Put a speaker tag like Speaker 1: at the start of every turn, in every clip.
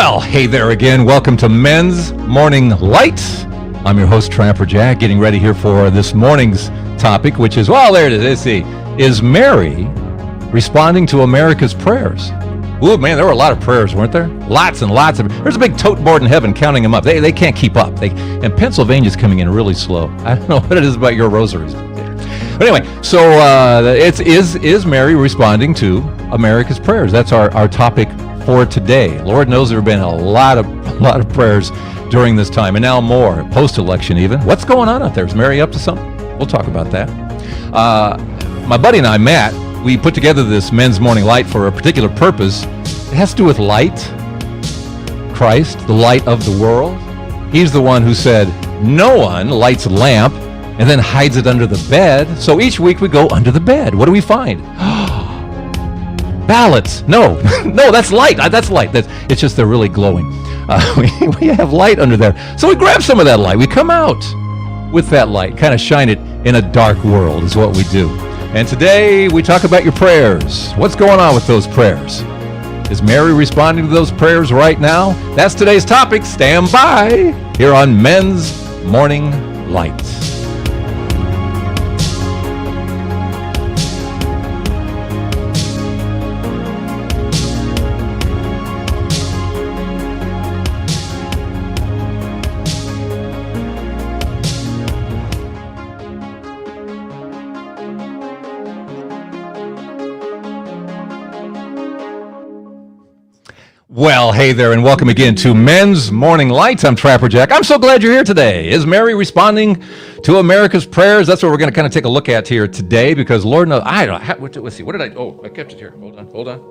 Speaker 1: Well, hey there again. Welcome to Men's Morning Light. I'm your host, Trapper Jack, getting ready here for this morning's topic, which is, well, there it is. Let's see. Is Mary responding to America's prayers? Ooh, man, there were a lot of prayers, weren't there? Lots and lots of. There's a big tote board in heaven counting them up. They can't keep up. And Pennsylvania's coming in really slow. I don't know what it is about your rosaries. But anyway, so is Mary responding to America's prayers? That's our topic for today. Lord knows there have been a lot of prayers during this time, and now more post-election even. What's going on out there? Is Mary up to something? We'll talk about that. My buddy and I, Matt, we put together this Men's Morning Light for a particular purpose. It has to do with light. Christ, the light of the world. He's the one who said, no one lights a lamp and then hides it under the bed. So each week we go under the bed. What do we find? Ballots. No, that's light. That's light. It's just they're really glowing. We have light under there. So we grab some of that light. We come out with that light, kind of shine it in a dark world is what we do. And today we talk about your prayers. What's going on with those prayers? Is Mary responding to those prayers right now? That's today's topic. Stand by here on Men's Morning Light. Well, hey there, and welcome again to Men's Morning Lights. I'm Trapper Jack. I'm so glad you're here today. Is Mary responding to America's prayers? That's what we're going to kind of take a look at here today, because Lord knows, let's see, what did I kept it here. Hold on.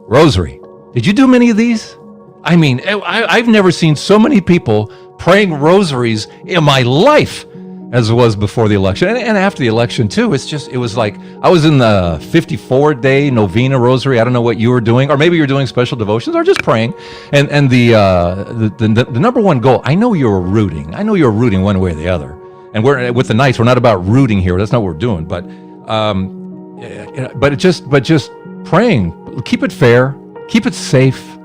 Speaker 1: Rosary. Did you do many of these? I mean, I've never seen so many people praying rosaries in my life as it was before the election, and after the election too. It was like I was in the 54-day novena rosary. I don't know what you were doing, or maybe you're doing special devotions or just praying. And the number one goal. I know you're rooting one way or the other. And we're with the Knights. We're not about rooting here. That's not what we're doing. But just praying. Keep it fair. Keep it safe.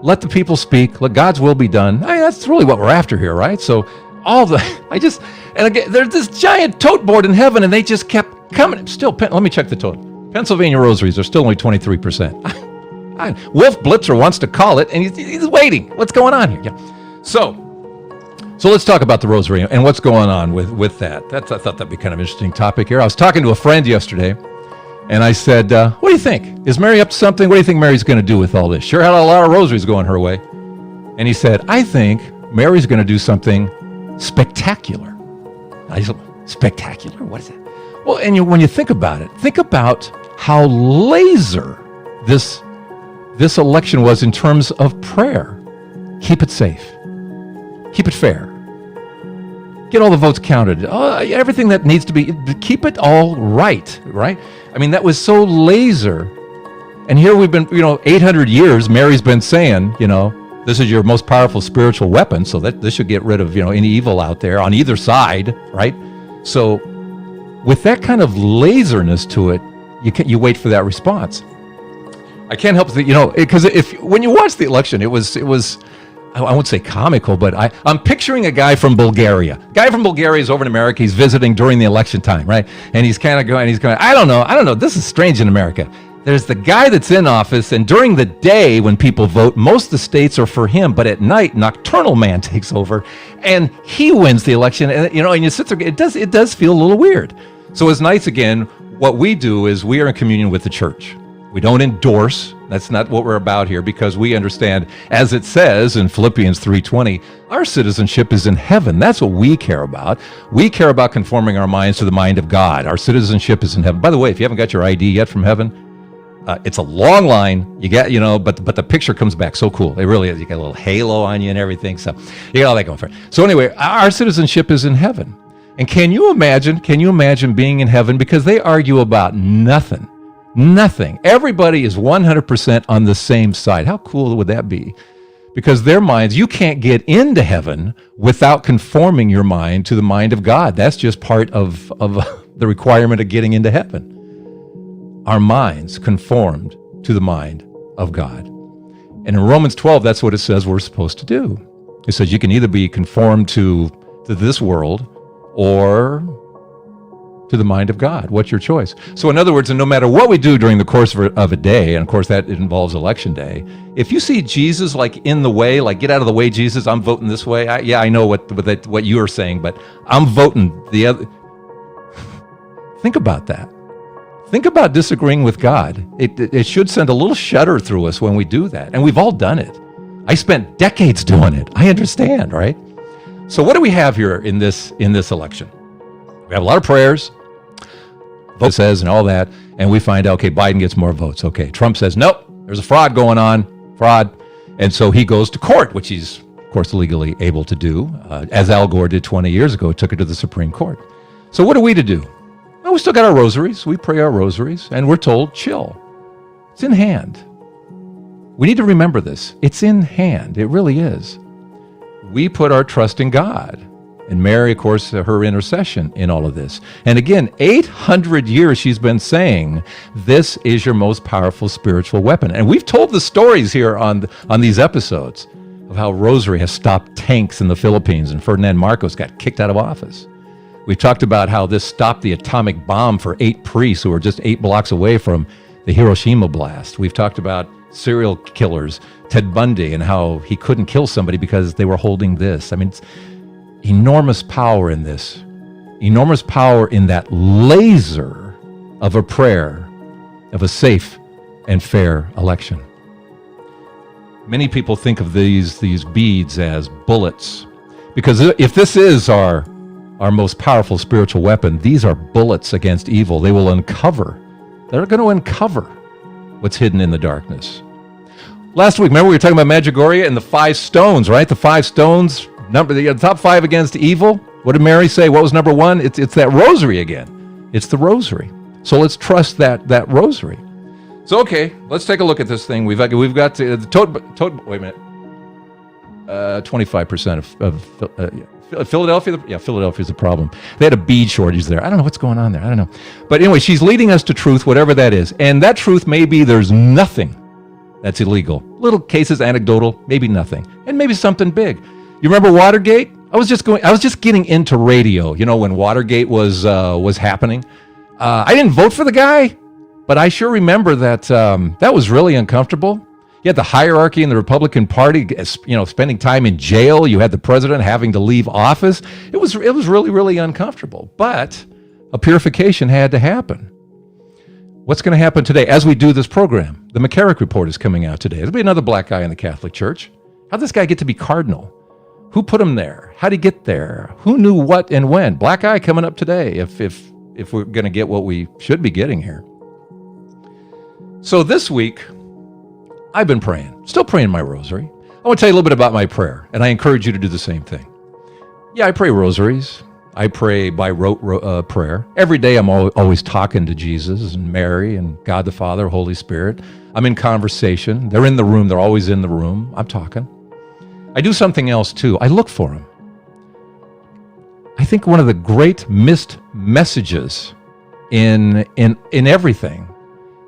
Speaker 1: Let the people speak. Let God's will be done. That's really what we're after here, right? So. And again, there's this giant tote board in heaven, and they just kept coming. Still, let me check the total. Pennsylvania rosaries are still only 23%. Wolf Blitzer wants to call it, and he's waiting. What's going on here? Yeah. So let's talk about the rosary and what's going on with that. I thought that'd be kind of an interesting topic here. I was talking to a friend yesterday, and I said, what do you think? Is Mary up to something? What do you think Mary's going to do with all this? Sure had a lot of rosaries going her way. And he said, I think Mary's going to do something spectacular. I said, spectacular? What is that? Well, and when you think about it, think about how laser this election was in terms of prayer. Keep it safe. Keep it fair. Get all the votes counted. Everything that needs to be, keep it all right? I mean, that was so laser. And here we've been, 800 years, Mary's been saying, this is your most powerful spiritual weapon, so that this should get rid of any evil out there on either side, right? So, with that kind of laserness to it, you wait for that response. I can't help because when you watch the election, it was I won't say comical, but I'm picturing a guy from Bulgaria. Guy from Bulgaria is over in America. He's visiting during the election time, right? And he's kind of going. I don't know. This is strange in America. There's the guy that's in office, and during the day when people vote, most of the states are for him, but at night, Nocturnal Man takes over, and he wins the election, and you sit there, it does feel a little weird. So as Knights, again, what we do is we are in communion with the church. We don't endorse. That's not what we're about here, because we understand, as it says in Philippians 3:20, our citizenship is in heaven. That's what we care about. We care about conforming our minds to the mind of God. Our citizenship is in heaven. By the way, if you haven't got your ID yet from heaven, it's a long line. You get, but the picture comes back so cool. It really is. You got a little halo on you and everything. So you got all that going for it. So anyway, our citizenship is in heaven. And can you imagine being in heaven? Because they argue about nothing. Everybody is 100% on the same side. How cool would that be? Because their minds, you can't get into heaven without conforming your mind to the mind of God. That's just part of the requirement of getting into heaven. Our minds conformed to the mind of God. And in Romans 12, that's what it says we're supposed to do. It says you can either be conformed to this world or to the mind of God. What's your choice? So in other words, and no matter what we do during the course of a day, and of course that involves election day, if you see Jesus like in the way, like get out of the way, Jesus, I'm voting this way. I know what you are saying, but I'm voting the other. Think about that. Think about disagreeing with God. It should send a little shudder through us when we do that. And we've all done it. I spent decades doing it. I understand, right? So what do we have here in this election? We have a lot of prayers, vote says and all that, and we find out, okay, Biden gets more votes. Okay, Trump says, nope, there's a fraud going on, fraud. And so he goes to court, which he's, of course, legally able to do, as Al Gore did 20 years ago, took it to the Supreme Court. So what are we to do? Well, we still got our rosaries. We pray our rosaries, and we're told, chill. It's in hand. We need to remember this. It's in hand. It really is. We put our trust in God. And Mary, of course, her intercession in all of this. And again, 800 years she's been saying, this is your most powerful spiritual weapon. And we've told the stories here on these episodes of how Rosary has stopped tanks in the Philippines and Ferdinand Marcos got kicked out of office. We've talked about how this stopped the atomic bomb for 8 priests who were just 8 blocks away from the Hiroshima blast. We've talked about serial killers, Ted Bundy, and how he couldn't kill somebody because they were holding this. I mean, it's enormous power in this, enormous power in that laser of a prayer of a safe and fair election. Many people think of these beads as bullets, because if this is our most powerful spiritual weapon, these are bullets against evil. They're going to uncover what's hidden in the darkness. Last week, remember we were talking about Medjugorje and the 5 stones, right? The 5 stones, the top 5 against evil. What did Mary say? What was number 1? It's that rosary again. It's the rosary. So let's trust that rosary. So okay, let's take a look at this thing. We've got the total. Wait a minute. 25% of Philadelphia. Yeah, Philadelphia's a problem. They had a bead shortage there. I don't know what's going on there. I don't know. But anyway, she's leading us to truth, whatever that is. And that truth may be there's nothing that's illegal. Little cases, anecdotal, maybe nothing. And maybe something big. You remember Watergate? I was just getting into radio, when Watergate was happening. I didn't vote for the guy, but I sure remember that that was really uncomfortable. You had the hierarchy in the Republican Party, spending time in jail. You had the president having to leave office. It was really, really uncomfortable. But a purification had to happen. What's going to happen today as we do this program? The McCarrick Report is coming out today. There'll be another black guy in the Catholic Church. How'd this guy get to be cardinal? Who put him there? How'd he get there? Who knew what and when? Black guy coming up today if we're going to get what we should be getting here. So this week, I've been praying, still praying my rosary. I want to tell you a little bit about my prayer, and I encourage you to do the same thing. Yeah, I pray rosaries. I pray by rote prayer. Every day I'm always talking to Jesus and Mary and God the Father, Holy Spirit. I'm in conversation. They're in the room. They're always in the room. I'm talking. I do something else too. I look for them. I think one of the great missed messages in everything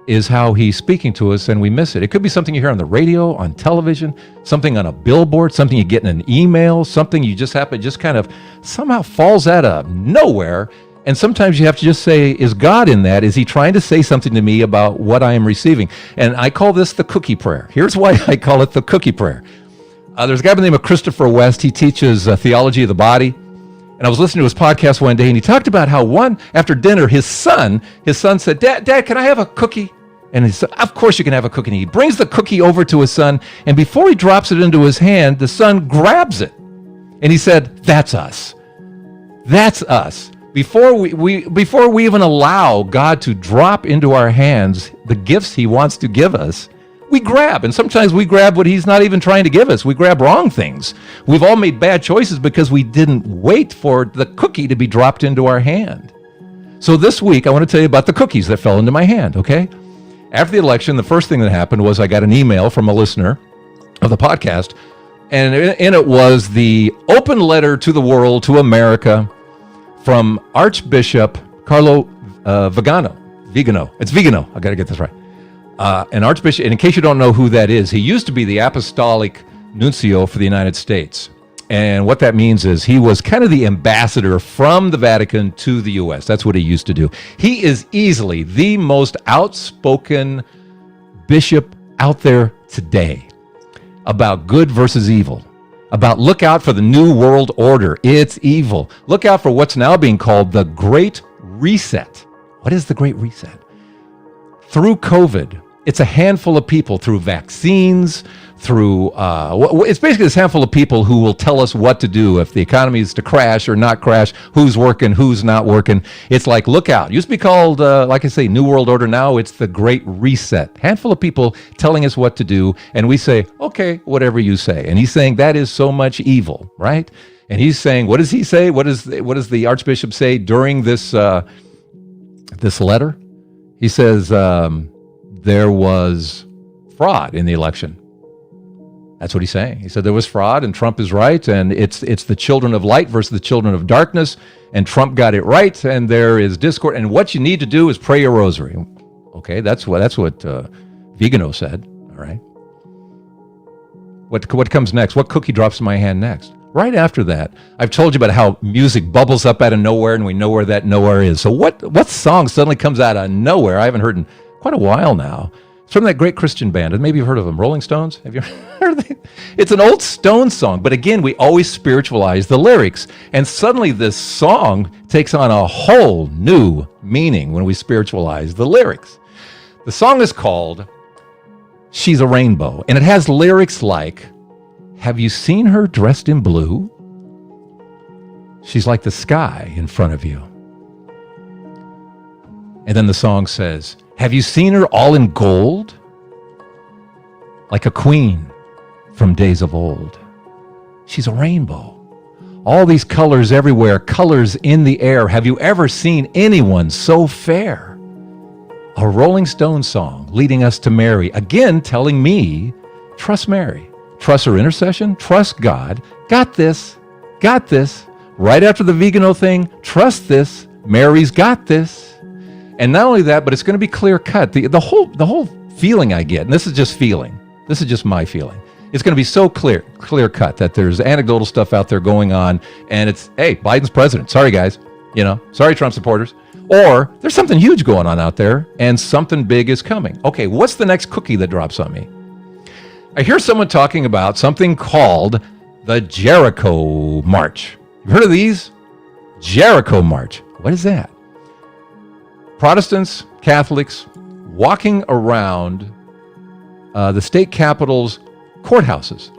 Speaker 1: is how he's speaking to us and we miss it. It could be something you hear on the radio, on television, something on a billboard, something you get in an email, something you just happen, just kind of somehow falls out of nowhere. And sometimes you have to just say, is God in that? Is he trying to say something to me about what I am receiving? And I call this the cookie prayer. Here's why I call it the cookie prayer. There's a guy by the name of Christopher West. He teaches theology of the body. And I was listening to his podcast one day, and he talked about how after dinner, his son said, Dad, can I have a cookie? And he said, of course you can have a cookie. And he brings the cookie over to his son, and before he drops it into his hand, the son grabs it. And he said, that's us. That's us. Before we even allow God to drop into our hands the gifts he wants to give us, we grab. And sometimes we grab what he's not even trying to give us. We grab wrong things. We've all made bad choices because we didn't wait for the cookie to be dropped into our hand. So this week, I want to tell you about the cookies that fell into my hand, okay? After the election, the first thing that happened was I got an email from a listener of the podcast, and in it was the open letter to the world, to America, from Archbishop Carlo Vigano. It's Vigano. I got to get this right. an archbishop, and in case you don't know who that is, he used to be the apostolic nuncio for the United States. And what that means is he was kind of the ambassador from the Vatican to the U.S. That's what he used to do. He is easily the most outspoken bishop out there today about good versus evil, about look out for the new world order. It's evil. Look out for what's now being called the Great Reset. What is the Great Reset? Through COVID, it's a handful of people through vaccines, through, it's basically this handful of people who will tell us what to do if the economy is to crash or not crash, who's working, who's not working. It's like, look out. It used to be called, like I say, New World Order. Now it's the Great Reset. Handful of people telling us what to do, and we say, okay, whatever you say. And he's saying that is so much evil, right? And he's saying, what does he say? What does the Archbishop say during this this letter? He says there was fraud in the election. That's what he's saying. He said there was fraud and Trump is right, and it's the children of light versus the children of darkness, and Trump got it right, and there is discord, and what you need to do is pray your rosary. Okay, that's what Vigano said. All right. What comes next? What cookie drops in my hand next? Right after that, I've told you about how music bubbles up out of nowhere, and we know where that nowhere is. So what song suddenly comes out of nowhere? I haven't heard in quite a while now. It's from that great Christian band, and maybe you've heard of them, Rolling Stones. Have you heard of them? It's an old Stones song, but again, we always spiritualize the lyrics, and suddenly this song takes on a whole new meaning when we spiritualize the lyrics. The song is called She's a Rainbow, and it has lyrics like, have you seen her dressed in blue? She's like the sky in front of you. And then the song says, have you seen her all in gold? Like a queen from days of old. She's a rainbow. All these colors everywhere, colors in the air. Have you ever seen anyone so fair? A Rolling Stone song leading us to Mary, again telling me, trust Mary. Trust her intercession, trust God. Got this, got this. Right after the Vigano thing, trust this. Mary's got this. And not only that, but it's going to be clear cut. The whole feeling I get, and this is just feeling. This is just my feeling. It's going to be so clear cut that there's anecdotal stuff out there going on, and it's, hey, Biden's president. Sorry, guys. Sorry, Trump supporters. Or there's something huge going on out there, and something big is coming. Okay, what's the next cookie that drops on me? I hear someone talking about something called the Jericho March. You've heard of these? Jericho March. What is that? Protestants, Catholics, walking around the state capitol's courthouses.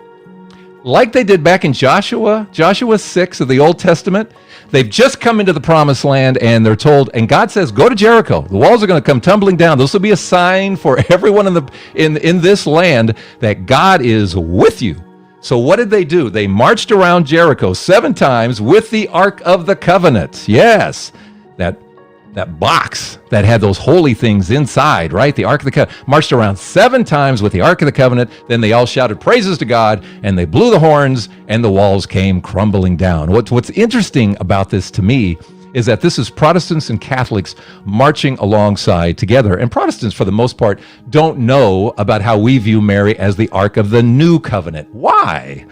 Speaker 1: Like they did back in Joshua 6 of the Old Testament. They've just come into the promised land, and they're told, and God says, go to Jericho. The walls are going to come tumbling down. This will be a sign for everyone in this land that God is with you. So what did they do? They marched around Jericho 7 times with the Ark of the Covenant. Yes, that box that had those holy things inside, right? The Ark of the Covenant. Marched around 7 times with the Ark of the Covenant. Then they all shouted praises to God, and they blew the horns, and the walls came crumbling down. What's interesting about this to me is that this is Protestants and Catholics marching alongside together. And Protestants, for the most part, don't know about how we view Mary as the Ark of the New Covenant. Why?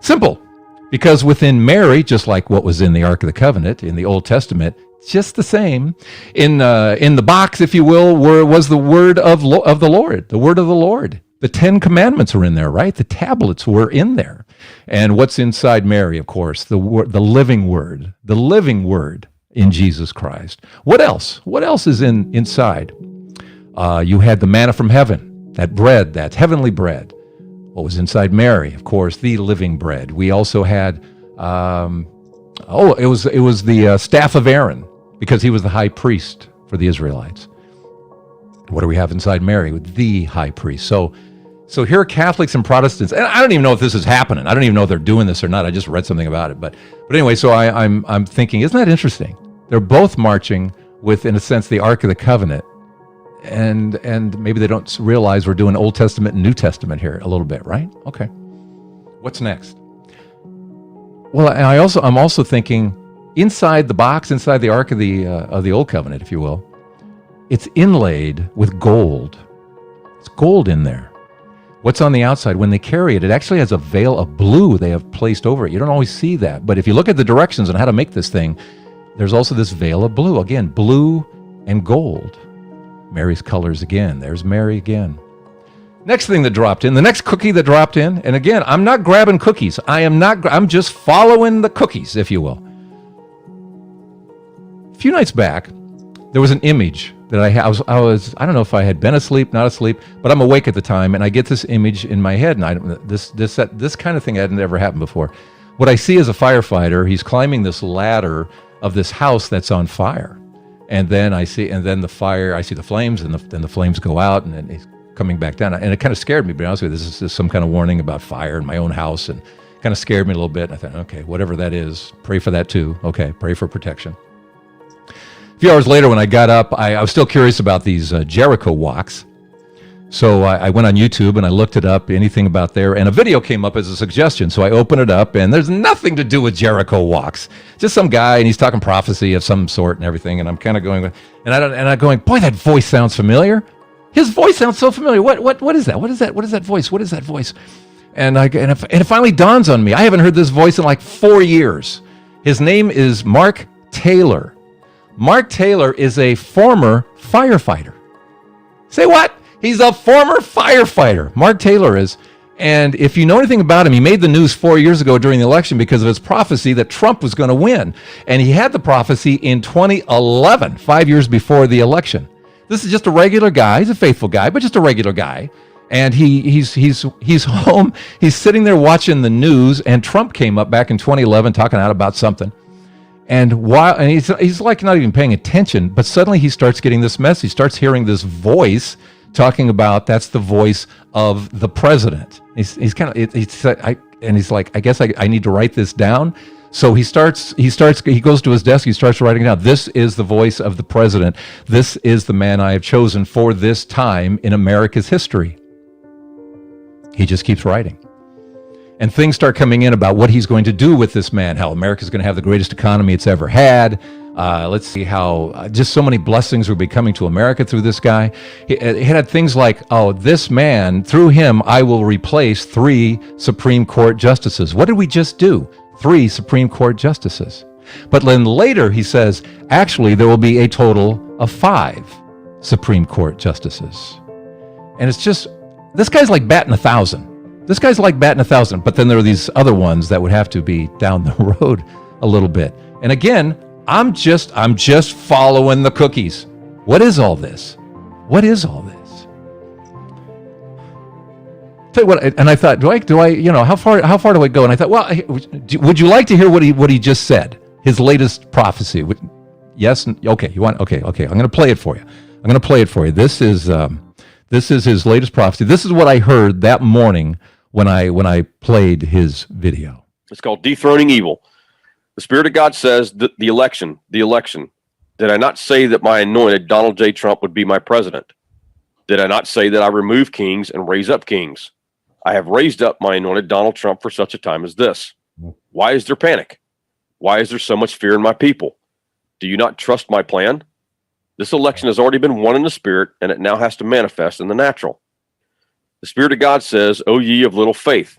Speaker 1: Simple. Because within Mary, just like what was in the Ark of the Covenant in the Old Testament, just the same. In the box, if you will, was the word of the Lord, the word of the Lord. The 10 Commandments are in there, right? The tablets were in there. And what's inside Mary, of course, the living word in Jesus Christ. What else? What else is inside? You had the manna from heaven, that bread, that heavenly bread. What was inside Mary? Of course, the living bread. We also had, it was the staff of Aaron, because he was the high priest for the Israelites. What do we have inside Mary? The high priest. So here are Catholics and Protestants, and I don't even know if this is happening. I don't even know if they're doing this or not. I just read something about it. But anyway, so I'm thinking, isn't that interesting? They're both marching with, in a sense, the Ark of the Covenant, and maybe they don't realize we're doing Old Testament and New Testament here a little bit, right? Okay. What's next? Well, I'm also thinking, inside the box, inside the Ark of the Old Covenant, if you will, it's inlaid with gold. It's gold in there. What's on the outside? When they carry it, it actually has a veil of blue they have placed over it. You don't always see that. But if you look at the directions on how to make this thing, there's also this veil of blue. Again, blue and gold. Mary's colors again. There's Mary again. Next thing that dropped in, the next cookie that dropped in, and again, I'm not grabbing cookies. I'm just following the cookies, if you will. A few nights back, there was an image that I was I don't know if I had been asleep, not asleep, but I'm awake at the time, and I get this image in my head, and this kind of thing hadn't ever happened before. What I see is a firefighter. He's climbing this ladder of this house that's on fire, and then I see the flames, and then the flames go out, and then he's coming back down, and it kind of scared me. To be honest with you, this is some kind of warning about fire in my own house, and kind of scared me a little bit. And I thought, okay, whatever that is, pray for that too. Okay, pray for protection. A few hours later, when I got up, I was still curious about these Jericho walks. So I went on YouTube and I looked it up, anything about there, and a video came up as a suggestion. So I opened it up, and there's nothing to do with Jericho walks. Just some guy, and he's talking prophecy of some sort and everything. And I'm kind of going, I'm going, boy, that voice sounds familiar. His voice sounds so familiar. What is that? What is that? What is that voice? What is that voice? And it finally dawns on me. I haven't heard this voice in like 4 years. His name is Mark Taylor. Mark Taylor is a former firefighter. Say what? He's a former firefighter. Mark Taylor is. And if you know anything about him, he made the news 4 years ago during the election because of his prophecy that Trump was going to win. And he had the prophecy in 2011, 5 years before the election. This is just a regular guy. He's a faithful guy, but just a regular guy. And he's home. He's sitting there watching the news, and Trump came up back in 2011 talking out about something. And he's like not even paying attention, but suddenly he starts getting this message. He starts hearing this voice talking about that's the voice of the president. He's like, I guess I need to write this down. So he goes to his desk, he starts writing down, this is the voice of the president. This is the man I have chosen for this time in America's history. He just keeps writing. And things start coming in about what he's going to do with this man, how America's going to have the greatest economy it's ever had. Let's see how just so many blessings will be coming to America through this guy. He had things like, this man, through him, I will replace 3 Supreme Court justices. What did we just do? 3 Supreme Court justices. But then later he says, actually, there will be a total of 5 Supreme Court justices. And it's just, this guy's like batting 1,000. This guy's like batting 1,000, but then there are these other ones that would have to be down the road a little bit. And again, I'm just following the cookies. What is all this? What is all this? Tell you what, and I thought, do I, how far do I go? And I thought, well, would you like to hear what he just said? His latest prophecy. Yes? Okay. You want? Okay. I'm going to play it for you. This is his latest prophecy. This is what I heard that morning when I played his video.
Speaker 2: It's called Dethroning Evil. The Spirit of God says that the election. Did I not say that my anointed Donald J. Trump would be my president? Did I not say that I remove kings and raise up kings? I have raised up my anointed Donald Trump for such a time as this. Why is there panic? Why is there so much fear in my people? Do you not trust my plan? This election has already been won in the spirit, and it now has to manifest in the natural. The Spirit of God says, O ye of little faith,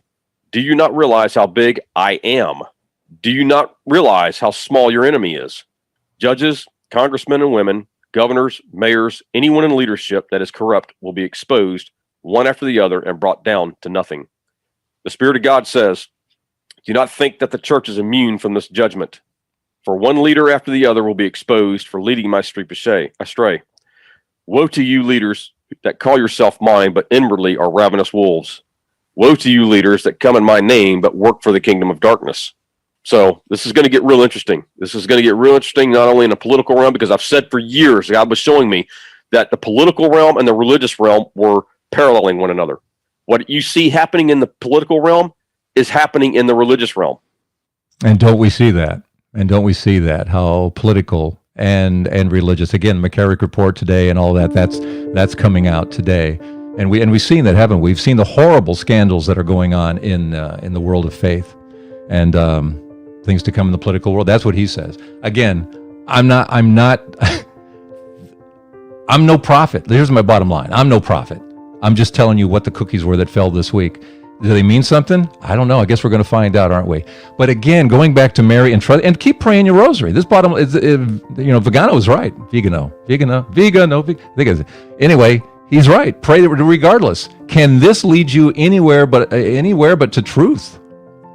Speaker 2: do you not realize how big I am? Do you not realize how small your enemy is? Judges, congressmen and women, governors, mayors, anyone in leadership that is corrupt will be exposed one after the other and brought down to nothing. The Spirit of God says, do not think that the church is immune from this judgment. For one leader after the other will be exposed for leading my sheep astray. Woe to you leaders that call yourself mine, but inwardly are ravenous wolves. Woe to you leaders that come in my name, but work for the kingdom of darkness. So this is going to get real interesting. This is going to get real interesting, not only in the political realm, because I've said for years, God was showing me that the political realm and the religious realm were paralleling one another. What you see happening in the political realm is happening in the religious realm.
Speaker 1: And don't we see that? How political and religious. Again, McCarrick Report today and all that's coming out today. And we've seen that, haven't we? We've seen the horrible scandals that are going on in the world of faith, and things to come in the political world. That's what he says. Again, I'm no prophet. Here's my bottom line. I'm no prophet. I'm just telling you what the cookies were that fell this week. Do they mean something? I don't know. I guess we're going to find out, aren't we? But again, going back to Mary and trust, and keep praying your rosary. This bottom is, Vigano was right. Vigano. Anyway, he's right. Pray regardless. Can this lead you anywhere but to truth?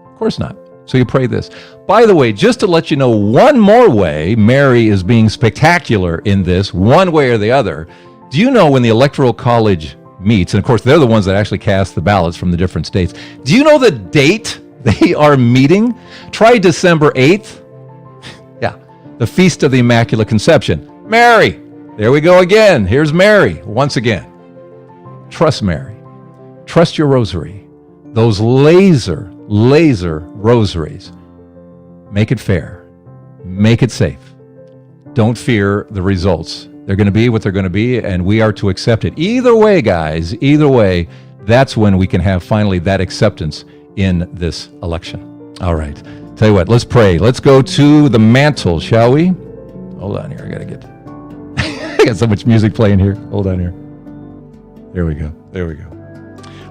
Speaker 1: Of course not. So you pray this. By the way, just to let you know one more way Mary is being spectacular in this, one way or the other. Do you know when the Electoral College meets, and of course they're the ones that actually cast the ballots from the different states. Do you know the date they are meeting? Try December 8th. Yeah, the Feast of the Immaculate Conception. Mary, there we go again. Here's Mary once again. Trust Mary. Trust your rosary. Those laser rosaries. Make it fair. Make it safe. Don't fear the results. They're going to be what they're going to be, and we are to accept it. Either way, guys, either way, that's when we can have finally that acceptance in this election. All right. Tell you what, let's pray. Let's go to the mantle, shall we? Hold on here. I got to get... I got so much music playing here. Hold on here. There we go.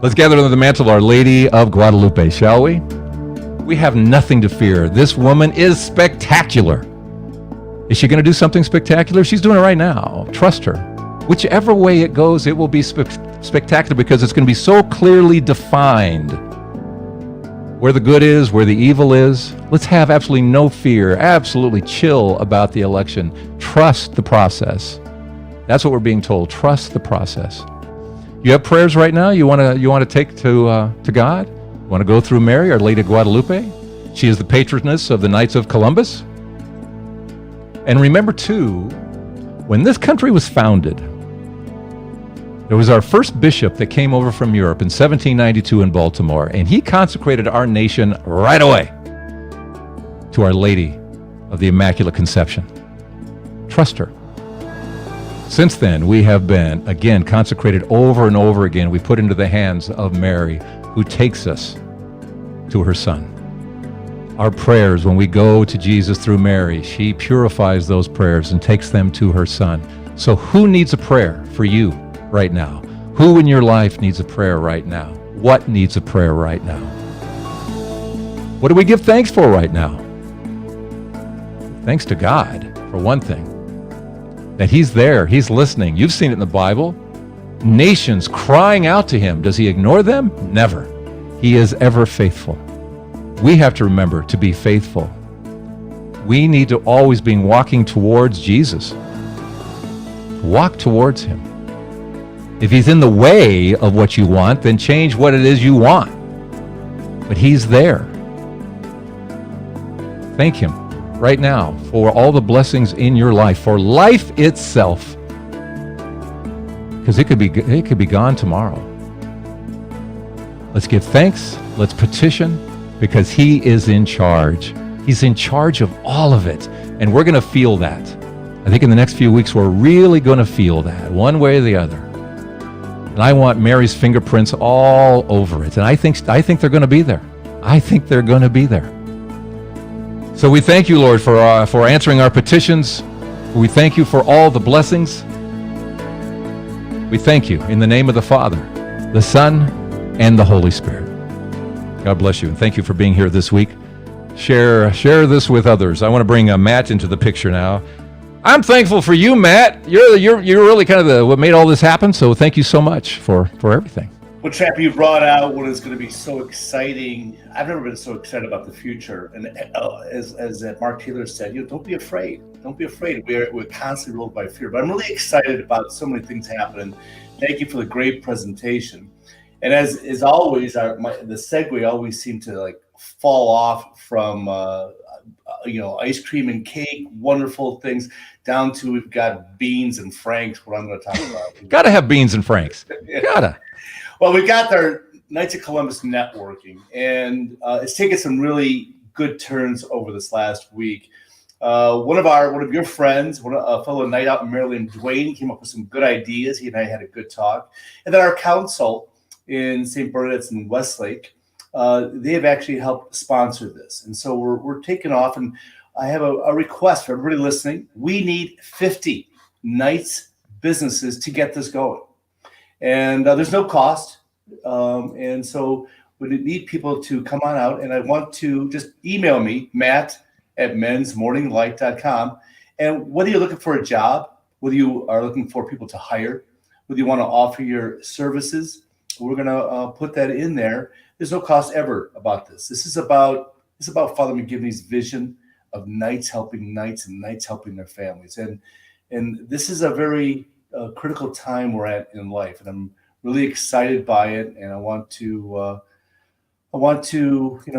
Speaker 1: Let's gather under the mantle of Our Lady of Guadalupe, shall we? We have nothing to fear. This woman is spectacular. Is she going to do something spectacular? She's doing it right now. Trust her. Whichever way it goes, it will be spectacular because it's going to be so clearly defined where the good is, where the evil is. Let's have absolutely no fear, absolutely chill about the election. Trust the process. That's what we're being told. Trust the process. You have prayers right now you want to take to God? You want to go through Mary, Our Lady of Guadalupe? She is the patroness of the Knights of Columbus. And remember, too, when this country was founded, there was our first bishop that came over from Europe in 1792 in Baltimore, and he consecrated our nation right away to Our Lady of the Immaculate Conception. Trust her. Since then, we have been, again, consecrated over and over again. We put into the hands of Mary, who takes us to her Son. Our prayers, when we go to Jesus through Mary, she purifies those prayers and takes them to her Son. So who needs a prayer for you right now? Who in your life needs a prayer right now? What needs a prayer right now? What do we give thanks for right now? Thanks to God, for one thing. That He's there, He's listening. You've seen it in the Bible. Nations crying out to Him. Does He ignore them? Never. He is ever faithful. We have to remember to be faithful. We need to always be walking towards Jesus. Walk towards Him. If He's in the way of what you want, then change what it is you want. But He's there. Thank Him right now for all the blessings in your life, for life itself. Because it could be gone tomorrow. Let's give thanks. Let's petition. Because He is in charge. He's in charge of all of it. And we're going to feel that. I think in the next few weeks, we're really going to feel that, one way or the other. And I want Mary's fingerprints all over it. And I think they're going to be there. I think they're going to be there. So we thank you, Lord, for answering our petitions. We thank you for all the blessings. We thank you in the name of the Father, the Son, and the Holy Spirit. God bless you, and thank you for being here this week. Share this with others. I want to bring Matt into the picture now. I'm thankful for you, Matt. You're really kind of what made all this happen. So thank you so much for everything.
Speaker 3: Well, Chap, you brought out what is going to be so exciting. I've never been so excited about the future. And as Mark Taylor said, don't be afraid. Don't be afraid. We're constantly ruled by fear. But I'm really excited about so many things happening. Thank you for the great presentation. And as always, the segue always seemed to fall off from ice cream and cake, wonderful things, down to we've got beans and franks. What I'm going to talk about.
Speaker 1: Gotta have beans and franks. Gotta.
Speaker 3: Well, we got our Knights of Columbus networking, and it's taken some really good turns over this last week. One of your friends, a fellow Knight out in Maryland, Dwayne, came up with some good ideas. He and I had a good talk, and then our council in St. Bernadette's and Westlake, they have actually helped sponsor this. And so we're taking off, and I have a request for everybody listening. We need 50 Knights businesses to get this going. and there's no cost. And so we need people to come on out, and I want to just email me, matt@mensmorninglight.com. And whether you're looking for a job, whether you are looking for people to hire, whether you want to offer your services, we're going to put that in there. There's no cost ever about this. This is about Father McGivney's vision of knights helping knights and knights helping their families. And this is a very critical time we're at in life, and I'm really excited by it. And I want to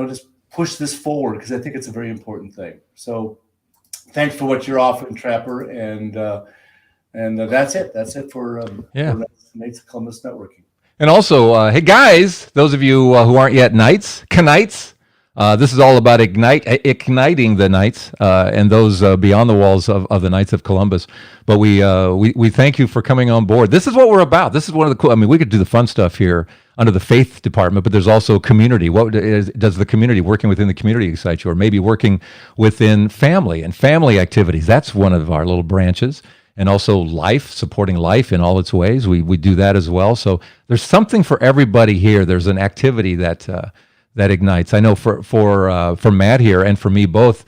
Speaker 3: just push this forward because I think it's a very important thing. So thanks for what you're offering, Trapper, and that's it. That's it for Knights of Columbus Networking.
Speaker 1: And also, hey guys, those of you who aren't yet knights, knights. This is all about igniting the Knights and those beyond the walls of the Knights of Columbus. But we thank you for coming on board. This is what we're about. This is one of the cool. I mean, we could do the fun stuff here under the faith department, but there's also community. What does the community, working within the community, excite you, or maybe working within family and family activities? That's one of our little branches. And also life, supporting life in all its ways. We do that as well. So there's something for everybody here. There's an activity that ignites. I know for Matt here and for me both,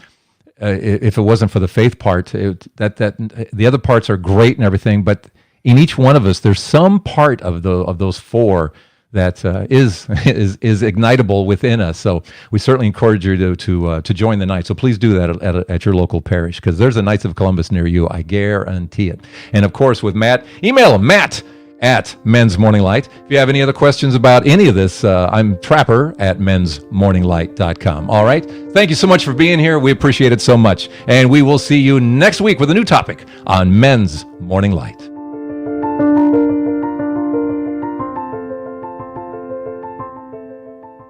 Speaker 1: if it wasn't for the faith part, that the other parts are great and everything, but in each one of us, there's some part of those four that is ignitable within us. So we certainly encourage you to join the Knights. So please do that at your local parish, because there's a Knights of Columbus near you. I guarantee it. And of course, with Matt, email him, Matt@Men's Morning Light. If you have any other questions about any of this, I'm Trapper@mensmorninglight.com. All right. Thank you so much for being here. We appreciate it so much. And we will see you next week with a new topic on Men's Morning Light.